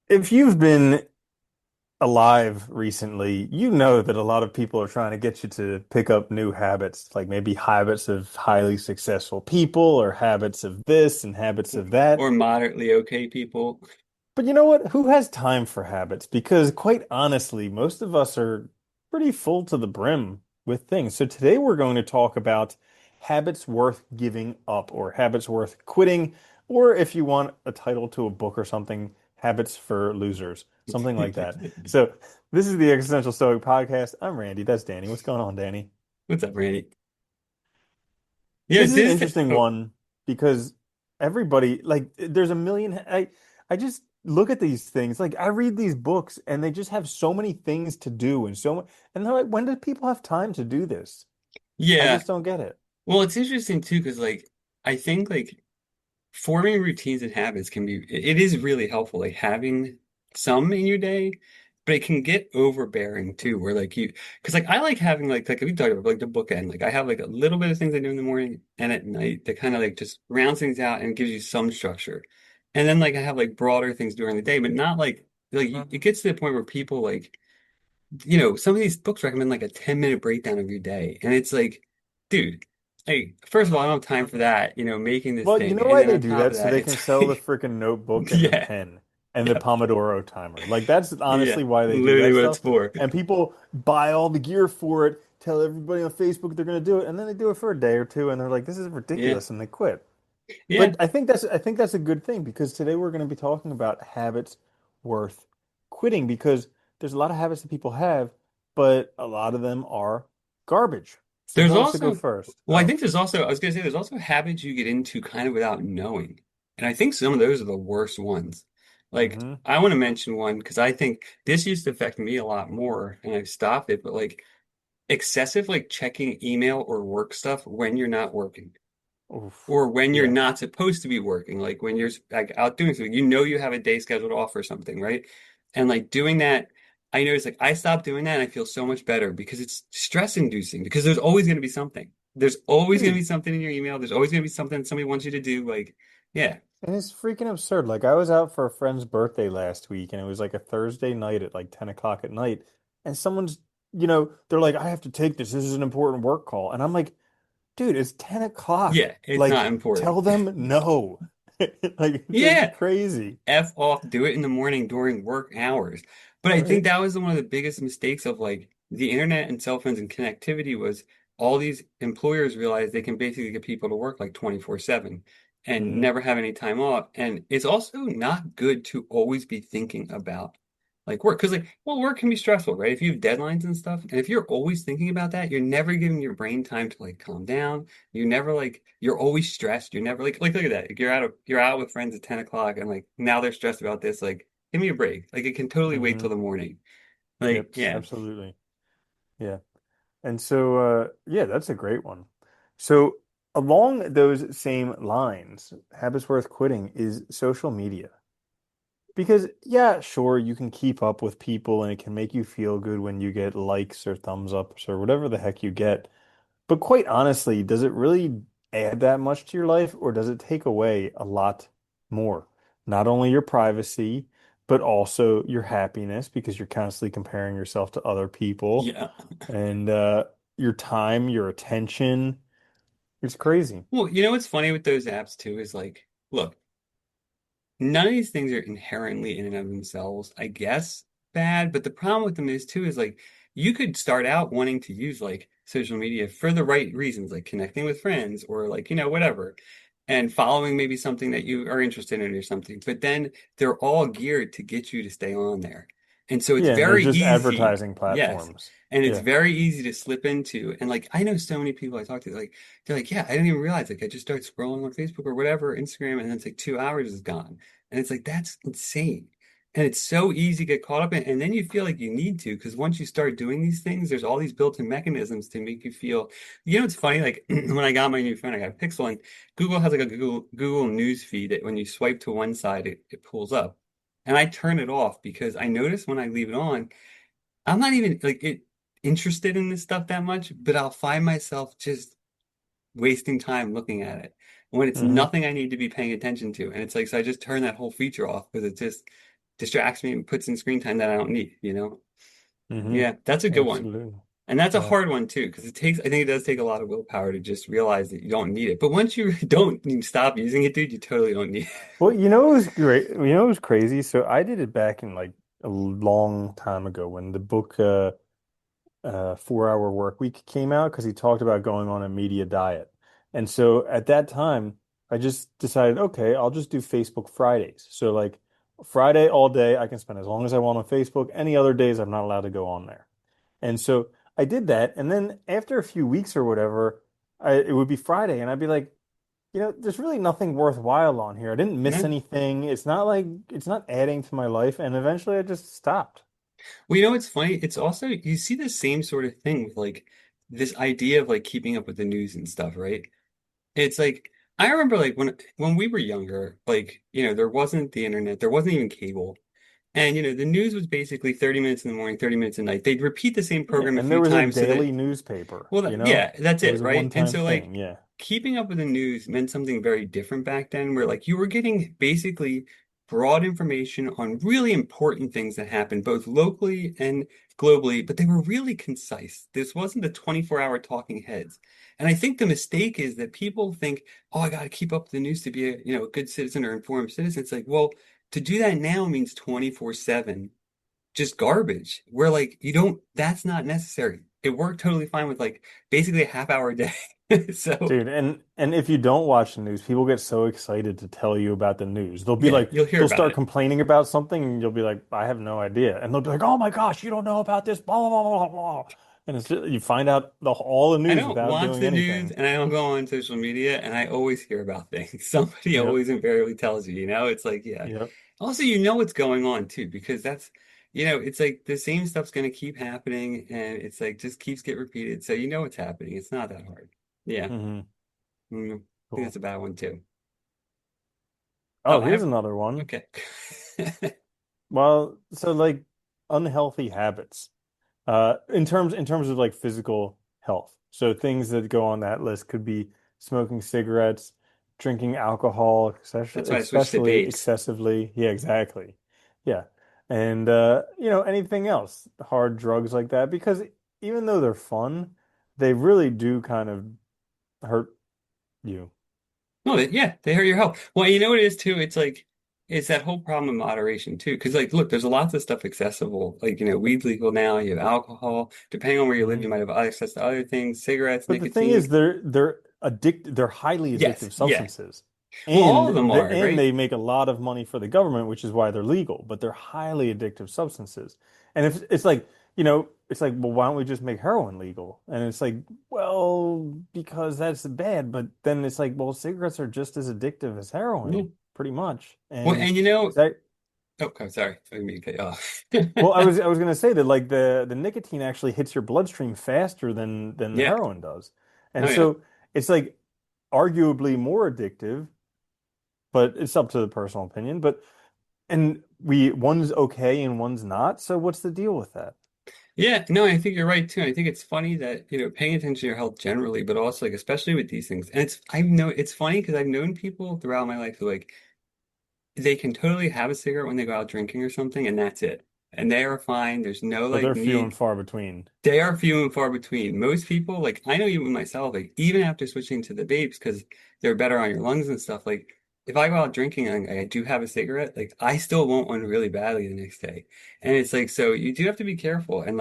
If you've been alive recently, you know that a lot of people are trying to get you to pick up new habits, like maybe habits of highly successful people or habits of this and habits of that. Or moderately okay people. But you know what? Who has time for habits? Because quite honestly, most of us are pretty full to the brim with things. So today we're going to talk about habits worth giving up or habits worth quitting, or if you want a title to a book or something, habits for losers, something like that. So this is the Existential Stoic podcast. I'm Randy. That's Danny. What's going on, Danny? What's up, Randy? Yeah, This is an this interesting oh, one because everybody like there's a million I just look at these things like I read these books and they just have so many things to do and so much and they're like when do people have time to do this? I yeah. just don't get it. Well, it's interesting too, because like I think like forming routines and habits can be it is really helpful, like having some in your day, but it can get overbearing too, where like you because like I like having like we talked about like the bookend. Like I have like a little bit of things I do in the morning and at night that kind of like just rounds things out and gives you some structure. And then like I have like broader things during the day, but not it gets to the point where people like some of these books recommend like a 10-minute breakdown of your day. And it's like, dude, hey, first of all, I don't have time for that, making this Well, you thing. know And why then they on do top that? of So that, they can it's sell the like, freaking notebook and the yeah, pen and the yeah, Pomodoro timer. Like that's yeah, honestly why they do literally that what it's stuff. for. And people buy all the gear for it, tell everybody on Facebook they're going to do it, and then they do it for a day or two and they're like, this is Yeah, ridiculous, and they quit. yeah. But I think that's a good thing because today we're going to be talking about habits worth quitting because there's a lot of habits that people have, but a lot of them are garbage. So who There's wants to go also, first? well, I Oh. think there's also, I was gonna say, there's also habits you get into kind of without knowing. And I think some of those are the worst ones. Like, Hmm. I want to mention one because I think this used to affect me a lot more and I've stopped it, but like, excessive like checking email or work stuff when you're not working Oof. or when you're Yeah. not supposed to be working, like when you're like out doing something, you have a day scheduled off or something, right? And like doing that, I noticed like I stopped doing that and I feel so much better because it's stress inducing because there's always going to be something. There's always going to be Dude, something in your email. There's always going to be something somebody wants you to do. Like, yeah, and it's freaking absurd. Like I was out for a friend's birthday last week and it was like a Thursday night at like 10 o'clock at night. And they're like, I have to take this. This is an important work call. And I'm like, dude, it's 10 o'clock. yeah, it's not Like, important. tell them no. Like, it's Yeah, crazy. F off, do it in the morning during work hours. But I think Right? that was one of the biggest mistakes of like the internet and cell phones and connectivity was all these employers realized they can basically get people to work like 24/7 and Hmm. never have any time off. And it's also not good to always be thinking about like work because like well work can be stressful, right? If you have deadlines and stuff, and if you're always thinking about that, you're never giving your brain time to like calm down. You never like you're always stressed. You're never like look at that. Like, you're out with friends at 10 o'clock and like now they're stressed about this. Like, give me a break. Like it can totally wait till Hmm. the morning. Like, Yep, yeah. absolutely. Yeah. And so, yeah, that's a great one. So, along those same lines, habits worth quitting is social media. Because, yeah, sure, you can keep up with people and it can make you feel good when you get likes or thumbs ups or whatever the heck you get. But quite honestly, does it really add that much to your life or does it take away a lot more? Not only your privacy, but also your happiness because you're constantly comparing yourself to other people Yeah. and your time, your attention. It's crazy. Well, you know what's funny with those apps too is like, look, none of these things are inherently in and of themselves, I guess, bad. But the problem with them is too is like you could start out wanting to use like social media for the right reasons, like connecting with friends or like, whatever, and following maybe something that you are interested in or something. But then they're all geared to get you to stay on there. And so it's Yeah, and they're very just easy. advertising Yes. platforms. And it's Yeah. very easy to slip into. And like I know so many people I talk to, like they're like, yeah, I didn't even realize like I just started scrolling on Facebook or whatever, Instagram, and then it's like 2 hours is gone. And it's like, that's insane. And it's so easy to get caught up in. And then you feel like you need to, because once you start doing these things, there's all these built-in mechanisms to make you feel, it's funny, like when I got my new phone, I got a Pixel and Google has like a Google News feed that when you swipe to one side, it pulls up. And I turn it off because I notice when I leave it on, I'm not even like interested in this stuff that much, but I'll find myself just wasting time looking at it when it's Hmm. nothing I need to be paying attention to. And it's like, so I just turn that whole feature off because it's just, distracts me and puts in screen time that I don't need, you know? Hmm. Yeah, that's a good one. Absolutely. And that's a Yeah. hard one too, because I think it does take a lot of willpower to just realize that you don't need it. But once you don't you stop using it, dude, you totally don't need Well, you know, it was great. You know, it was crazy. So I did it back in like a long time ago when the book 4 Hour Work Week came out because he talked about going on a media diet. And so at that time, I just decided, okay, I'll just do Facebook Fridays. So like Friday all day, I can spend as long as I want on Facebook. Any other days, I'm not allowed to go on there. And so I did that. And then after a few weeks or whatever, it would be Friday, and I'd be like, there's really nothing worthwhile on here. I didn't miss it. anything. It's not like it's not adding to my life. And eventually I just stopped. Well, you know what's funny? It's also you see the same sort of thing with like this idea of like keeping up with the news and stuff, right? It's like I remember like when we were younger, like, there wasn't the internet, there wasn't even cable. And the news was basically 30 minutes in the morning, 30 minutes at night. They'd repeat the same Yeah. program a And there few was a times so daily that newspaper, well, yeah, that's It was it, a right? And one-time so, like, thing. Yeah. keeping up with the news meant something very different back then, where, like, you were getting basically broad information on really important things that happened, both locally and globally, but they were really concise. This wasn't the 24-hour talking heads. And I think the mistake is that people think, oh, I got to keep up with the news to be a good citizen or informed citizen. It's like, well, to do that now means 24/7 just garbage. Where like you don't that's not necessary. It worked totally fine with like basically a half hour a day. So Dude, and if you don't watch the news, people get so excited to tell you about the news. They'll be yeah, like, you'll hear they'll about start it. complaining about something, and you'll be like, I have no idea. And they'll be like, oh my gosh, you don't know about this, blah, blah, blah, blah, blah. And you find out all the I news don't without watch doing the news anything. and I don't go on social media and I always hear about things. Somebody Yep. always invariably tells you, it's like, yeah. Yep. Also, what's going on too, because it's like the same stuff's going to keep happening and it's like just keeps get repeated. So you know what's happening. It's not that hard. Yeah. Hmm. I think that's Cool. a bad one too. Oh, Oh, I here's have, another one. okay. Well, so like unhealthy habits. In terms of like physical health. So things that go on that list could be smoking cigarettes, drinking alcohol, That's why I switched to especially vapes. excessively. Yeah, exactly. Yeah. And anything else, hard drugs like that, because even though they're fun, they really do kind of hurt you. No, yeah, they hurt your health. Well, you know what it is too? It's like it's that whole problem of moderation too. Because like, look, there's lots of stuff accessible. Like, weed's legal now. You have alcohol. Depending on where you live, Hmm. you might have access to other things, cigarettes, But the thing nicotine. is, they're highly Yes, addictive yeah. substances. Well, And all of them are, right? they make a lot of money for the government, which is why they're legal, but they're highly addictive substances. And if it's like, it's like, well, why don't we just make heroin legal? And it's like, well, because that's bad, but then it's like, well, cigarettes are just as addictive as Yeah. heroin, pretty much. Well, And and that oh, I'm sorry. I didn't mean to cut you off. well, I was gonna say that like the nicotine actually hits your bloodstream faster than the Yeah. heroin does. Oh, And yeah. so it's like arguably more addictive, but it's up to the personal opinion. But and one's okay and one's not. So what's the deal with that? Yeah, no, I think you're right too. I think it's funny that, paying attention to your health generally, but also like especially with these things. And it's funny because I've known people throughout my life who like they can totally have a cigarette when they go out drinking or something, and that's it. And they are fine. There's no But like they're few and need. far between. They are few and far between. Most people, like I know even myself, like even after switching to the vapes because they're better on your lungs and stuff, like if I go out drinking and I do have a cigarette, like I still want one really badly the next day. And it's like, so you do have to be careful. And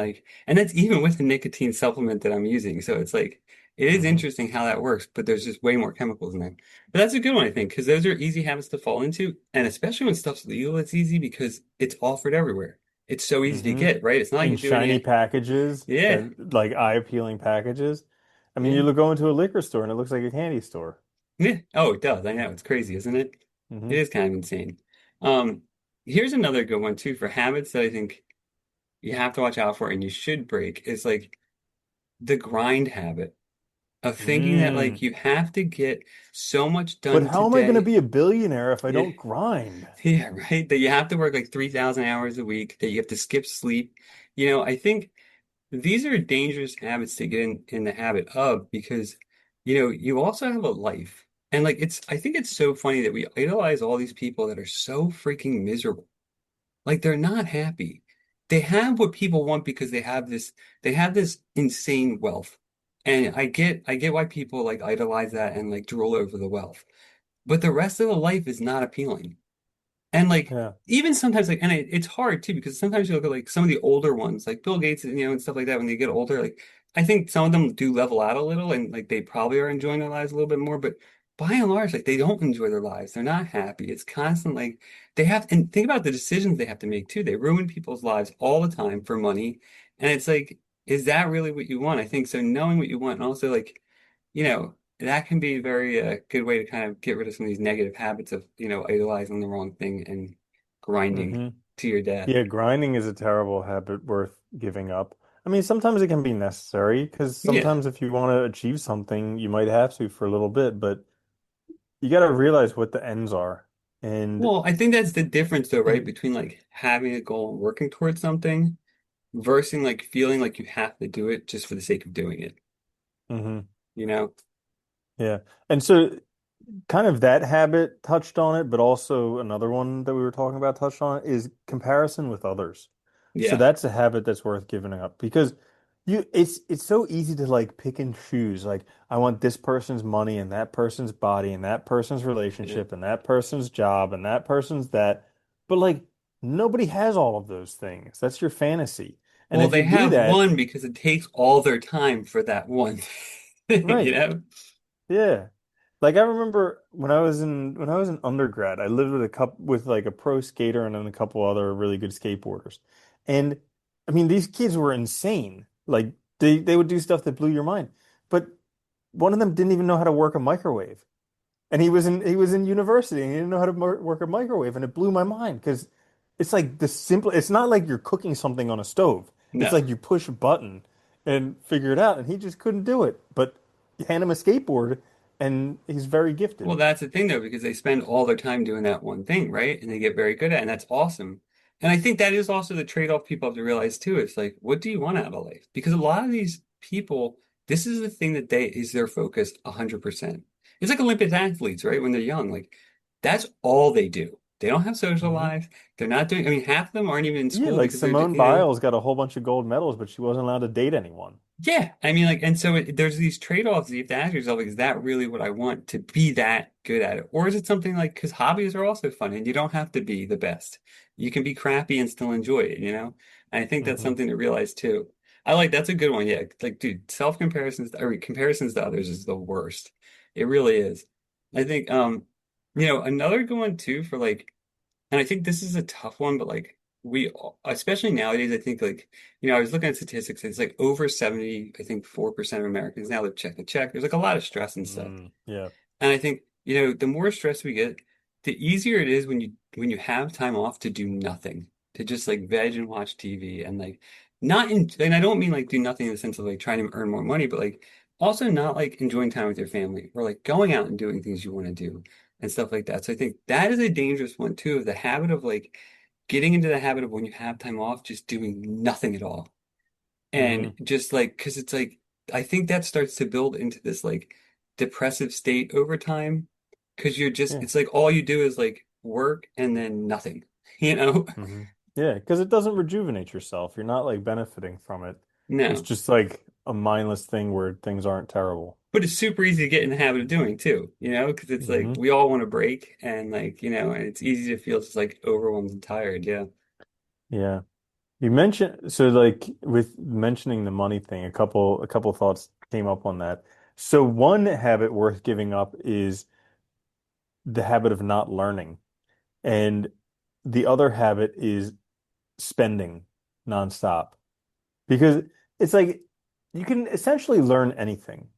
that's even with the nicotine supplement that I'm using. So it's like, it is Hmm. interesting how that works, but there's just way more chemicals in there. But that's a good one, I think, because those are easy habits to fall into. And especially when stuff's legal, it's easy because it's offered everywhere. It's so easy to Hmm. get, right? It's not like In you're doing shiny it. packages Yeah. that like eye-appealing packages. I mean, Yeah. you look go into a liquor store and it looks like a candy store. Yeah. Oh, it does. I know. It's crazy, isn't it? Hmm. It is kind of insane. Um, Here's another good one too for habits that I think you have to watch out for and you should break is like the grind habit of thinking that like Mm. you have to get so much But done how am I going to today. be a billionaire if I Yeah. don't grind? Yeah, right. That you have to work like 3,000 hours a week, that you have to skip sleep. I think these are dangerous habits to get in the habit of because, you also have a life. And like I think it's so funny that we idolize all these people that are so freaking miserable. Like they're not happy. They have what people want because they have this insane wealth. And I get why people like idolize that and like drool over the wealth. But the rest of the life is not appealing. And like Yeah. even sometimes like and it's hard too because sometimes you look at like some of the older ones like Bill Gates and stuff like that when they get older like I think some of them do level out a little and like they probably are enjoying their lives a little bit more but by and large like they don't enjoy their lives. They're not happy. It's constant like they have and think about the decisions they have to make too. They ruin people's lives all the time for money. And it's like is that really what you want? I think so knowing what you want and also like that can be a very good way to kind of get rid of some of these negative habits of, idolizing the wrong thing and grinding Hmm. to your death. Yeah, grinding is a terrible habit worth giving up. I mean, sometimes it can be necessary because Yeah. sometimes if you want to achieve something, you might have to for a little bit, but you got to realize what the ends are. And Well, I think that's the difference though, right? Between like having a goal and working towards something versus like feeling like you have to do it just for the sake of doing it, Mhm. you know? Yeah. And so kind of that habit touched on it, but also another one that we were talking about touched on it is comparison with others. So Yeah. that's a habit that's worth giving up because it's so easy to like pick and choose. Like I want this person's money and that person's body and that person's Yeah. relationship and that person's job and that person's that. But like nobody has all of those things. That's your fantasy. And Well, if you they do have that, one because it takes all their time for that one thing, you right. know? Yeah. Like I remember when I was in undergrad, I lived with a couple with like a pro skater and then a couple other really good skateboarders. And I mean these kids were insane. Like they would do stuff that blew your mind. But one of them didn't even know how to work a microwave. And he was in university and he didn't know how to work a microwave and it blew my mind because it's like the simple it's not like you're cooking something on a stove. It's No. like you push a button and figure it out and he just couldn't do it. But you hand him a skateboard and he's very gifted. Well, that's the thing though, because they spend all their time doing that one thing, right? And they get very good at it, and that's awesome. And I think that is also the trade-off people have to realize too. It's like, what do you want out of life? Because a lot of these people, this is the thing that they is their focus 100%. It's like Olympic athletes, right? When they're young, like that's all they do. They don't have social Hmm. lives. They're not doing, I mean, half of them aren't even in Yeah, school like because Simone Biles got a whole bunch of gold medals, but she wasn't allowed to date anyone. yeah, I mean, like, and so there's these trade-offs that you have to ask yourself, like, is that really what I want to be that good at it? Or is it something like, because hobbies are also fun and you don't have to be the best. You can be crappy and still enjoy it, you know? And I think that's Hmm. something to realize too. That's a good one. Yeah. Like, dude, self-comparisons or comparisons to others is the worst. It really is. I think, another good one too for like, and I think this is a tough one, but like especially nowadays, I think like, I was looking at statistics, it's like over 70, I think 4% of Americans now live check to check. There's like a lot of stress and stuff. Mm, yeah. And I think, the more stress we get, the easier it is when you have time off to do nothing, to just like veg and watch TV and like not in and I don't mean like do nothing in the sense of like trying to earn more money, but like also not like enjoying time with your family or like going out and doing things you want to do and stuff like that. So I think that is a dangerous one too, of the habit of like getting into the habit of when you have time off, just doing nothing at all. And Hmm. just like, because it's like, I think that starts to build into this like depressive state over time. Because Yeah. it's like all you do is like work and then nothing, you know? Hmm. Yeah, because it doesn't rejuvenate yourself. You're not like benefiting from it. It's No. just like a mindless thing where things aren't terrible. But it's super easy to get in the habit of doing too, you know? Because it's like Hmm. we all want a break and like, and it's easy to feel just like overwhelmed and tired. Yeah. Yeah. You mentioned so like with mentioning the money thing, a couple thoughts came up on that. So one habit worth giving up is the habit of not learning. And the other habit is spending nonstop. Because it's like you can essentially learn anything.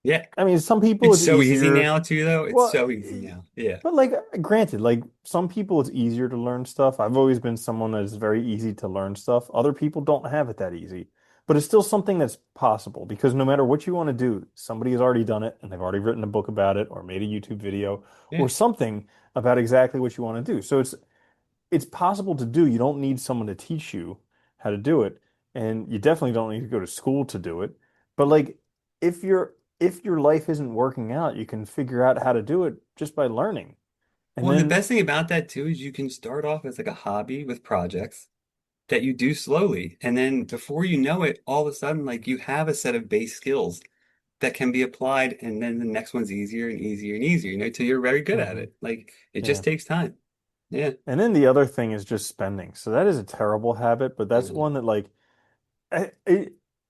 Yeah. I mean, some people It's it's so easy easier. now too, though. It's Well, so easy now. Yeah. but like granted, like some people it's easier to learn stuff. I've always been someone that is very easy to learn stuff. Other people don't have it that easy. But it's still something that's possible because no matter what you want to do, somebody has already done it and they've already written a book about it or made a YouTube video Yeah. or something about exactly what you want to do. So it's possible to do. You don't need someone to teach you how to do it, and you definitely don't need to go to school to do it. But like if your life isn't working out, you can figure out how to do it just by learning. And Well, and the then, best thing about that too is you can start off as like a hobby with projects that you do slowly. And then before you know it, all of a sudden, like you have a set of base skills that can be applied. And then the next one's easier and easier and easier, till you're very good at mhm, it. Like it yeah. just takes time. Yeah. And then the other thing is just spending. So that is a terrible habit, but that's Mhm. one that like I, I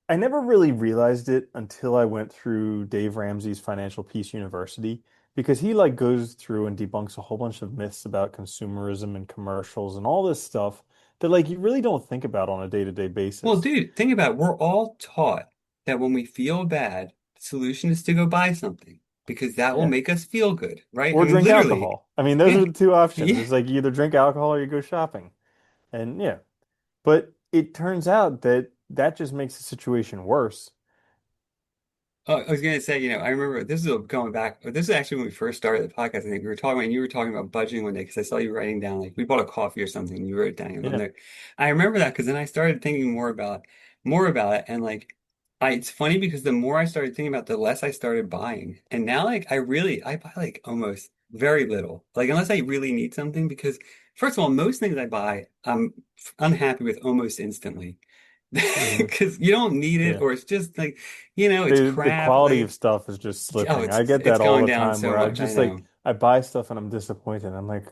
I never really realized it until I went through Dave Ramsey's Financial Peace University because he like goes through and debunks a whole bunch of myths about consumerism and commercials and all this stuff that like you really don't think about on a day-to-day Well, basis. dude, think about it. We're all taught that when we feel bad, the solution is to go buy something because that will Yeah. make us feel good, right? I Or mean, drink literally, alcohol. I mean, those are yeah, the two options. yeah. It's like you either drink alcohol or you go shopping. And yeah, but it turns out that that just makes the situation worse. I was gonna say, I remember this is going back. This is actually when we first started the podcast. I think we were talking, and you were talking about budgeting one day because I saw you writing down like we bought a coffee or something. And you wrote it down on Yeah. there. I remember that because then I started thinking more about it, and like, it's funny because the more I started thinking about, it, the less I started buying, and now like I buy like almost very little, like unless I really need something. Because first of all, most things I buy, I'm unhappy with almost instantly. Hmm. Because you don't need it, Yeah. or it's just like, it's The crap. quality of Like, stuff is just oh, slipping. it's I get it's that all going the down time so where I much. I just like know. I buy stuff and I'm disappointed. I'm like,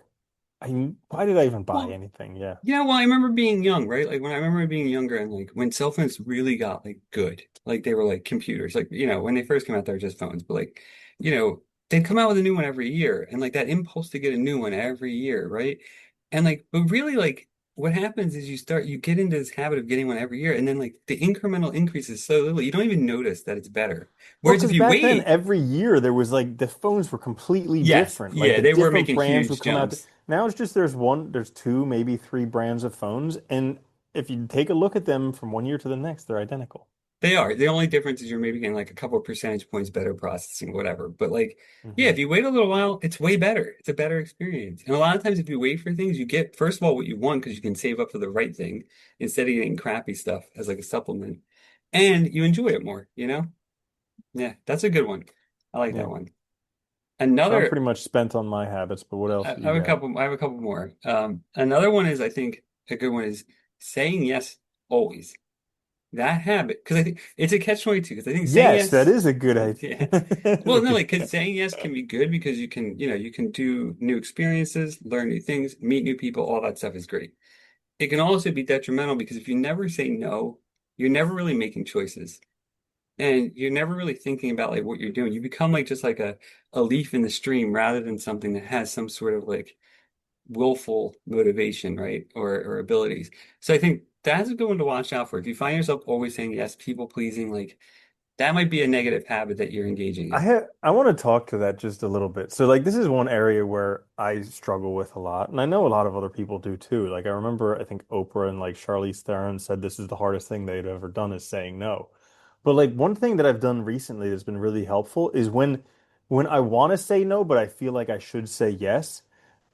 why did I even buy Well, anything? Yeah. well, I remember being young, right? Like when I remember being younger and like when cell phones really got like good, like they were like computers, like when they first came out, they were just phones, but like you know they'd come out with a new one every year, and like that impulse to get a new one every year, right? And like, but really, like what happens is you get into this habit of getting one every year, and then like the incremental increase is so little, you don't even notice that it's better. Well, Whereas if because you back then, wait, every year there was like the phones were completely yes, different. Like yeah, the they were different making brands would huge come out. jumps. Now it's just there's two, maybe three brands of phones, and if you take a look at them from one year to the next, they're identical. They are. The only difference is you're maybe getting like a couple of percentage points better processing, whatever. But like, yeah, Hmm. if you wait a little while, it's way better. It's a better experience. And a lot of times, if you wait for things, you get, first of all, what you want because you can save up for the right thing instead of getting crappy stuff as like a supplement. And you enjoy it more? Yeah, that's a good one. I like that Yeah. one. So I'm Another, pretty much spent on my habits, but what else I do I you have a got? couple, I have a couple more. Another one is, I think, a good one is saying yes always. That habit, because I think it's a catch-22, because I think saying Yes, that yes, is a good idea. yeah. That is Well, a no, good- like, because saying yes can be good because you can do new experiences, learn new things, meet new people, all that stuff is great. It can also be detrimental because if you never say no, you're never really making choices. And you're never really thinking about like what you're doing. You become like just like a leaf in the stream rather than something that has some sort of like willful motivation, right? Or abilities. So I think that's a good one to watch out for. If you find yourself always saying yes, people pleasing, like that might be a negative habit that you're engaging in. I want to talk to that just a little bit. So like this is one area where I struggle with a lot, and I know a lot of other people do too. Like I remember I think Oprah and like Charlize Theron said this is the hardest thing they'd ever done is saying no. But like one thing that I've done recently that's been really helpful is when I want to say no, but I feel like I should say yes.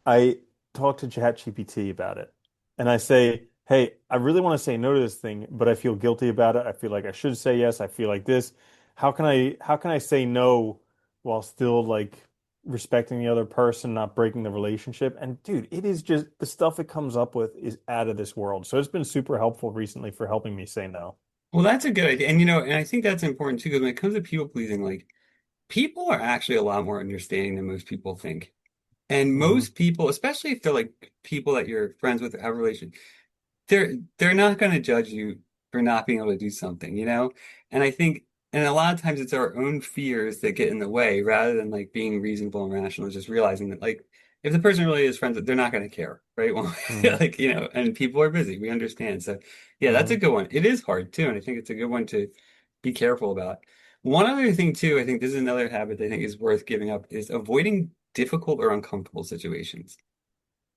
I talk to ChatGPT about it. And I say, hey, I really want to say no to this thing, but I feel guilty about it. I feel like I should say yes. I feel like this. How can I say no while still like respecting the other person, not breaking the relationship? And dude, it is just the stuff it comes up with is out of this world. So it's been super helpful recently for helping me say no. Well, that's a good idea. And and I think that's important too, because when it comes to people pleasing, like people are actually a lot more understanding than most people think. And Hmm. most people, especially if they're like people that you're friends with or have a relationship, they're not going to judge you for not being able to do something. And I think, and a lot of times it's our own fears that get in the way rather than like being reasonable and rational, just realizing that like if the person really is friends, they're not going to care, right? Well, Hmm. like and people are busy, we understand. So yeah, that's a Hmm. good one. It is hard too, and I think it's a good one to be careful about. One other thing too, I think this is another habit that I think is worth giving up is avoiding difficult or uncomfortable situations.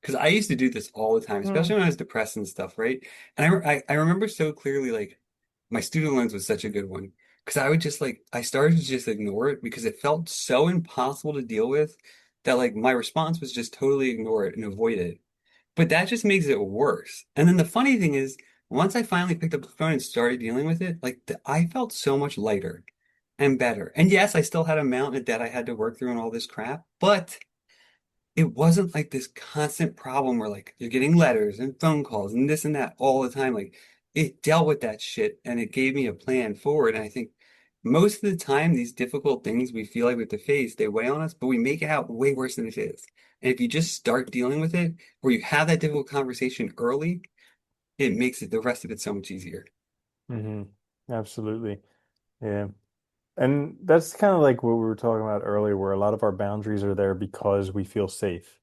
Because I used to do this all the time, especially when I was depressed and stuff, right? And I remember so clearly, like, my student loans was such a good one. Because I would just, like, I started to just ignore it because it felt so impossible to deal with that, like, my response was just totally ignore it and avoid it. But that just makes it worse. And then the funny thing is, once I finally picked up the phone and started dealing with it, like, I felt so much lighter and better. And yes, I still had a mountain of debt I had to work through and all this crap, but it wasn't like this constant problem where like you're getting letters and phone calls and this and that all the time. Like it dealt with that shit and it gave me a plan forward. And I think most of the time, these difficult things we feel like we have to face, they weigh on us, but we make it out way worse than it is. And if you just start dealing with it, or you have that difficult conversation early, it makes it the rest of it so much easier. Hmm. Absolutely. Yeah. And that's kind of like what we were talking about earlier, where a lot of our boundaries are there because we feel safe,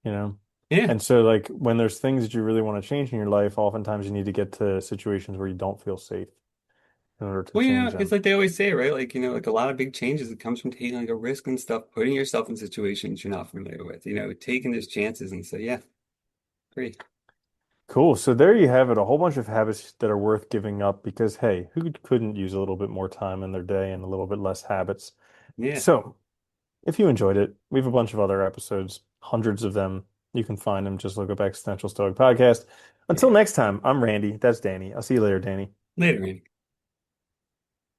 you know? Yeah. And so, like, when there's things that you really want to change in your life, oftentimes you need to get to situations where you don't feel safe in order to Well, change it's them. like they always say, right? Like, like a lot of big changes, it comes from taking like a risk and stuff, putting yourself in situations you're not familiar with, taking those chances. And so, yeah, great. Cool. So there you have it, a whole bunch of habits that are worth giving up because, hey, who couldn't use a little bit more time in their day and a little bit less habits? Yeah. So if you enjoyed it, we have a bunch of other episodes, hundreds of them. You can find them. Just look up Existential Stoic Podcast. Until Yeah. next time, I'm Randy. That's Danny. I'll see you later, Danny. Later, man.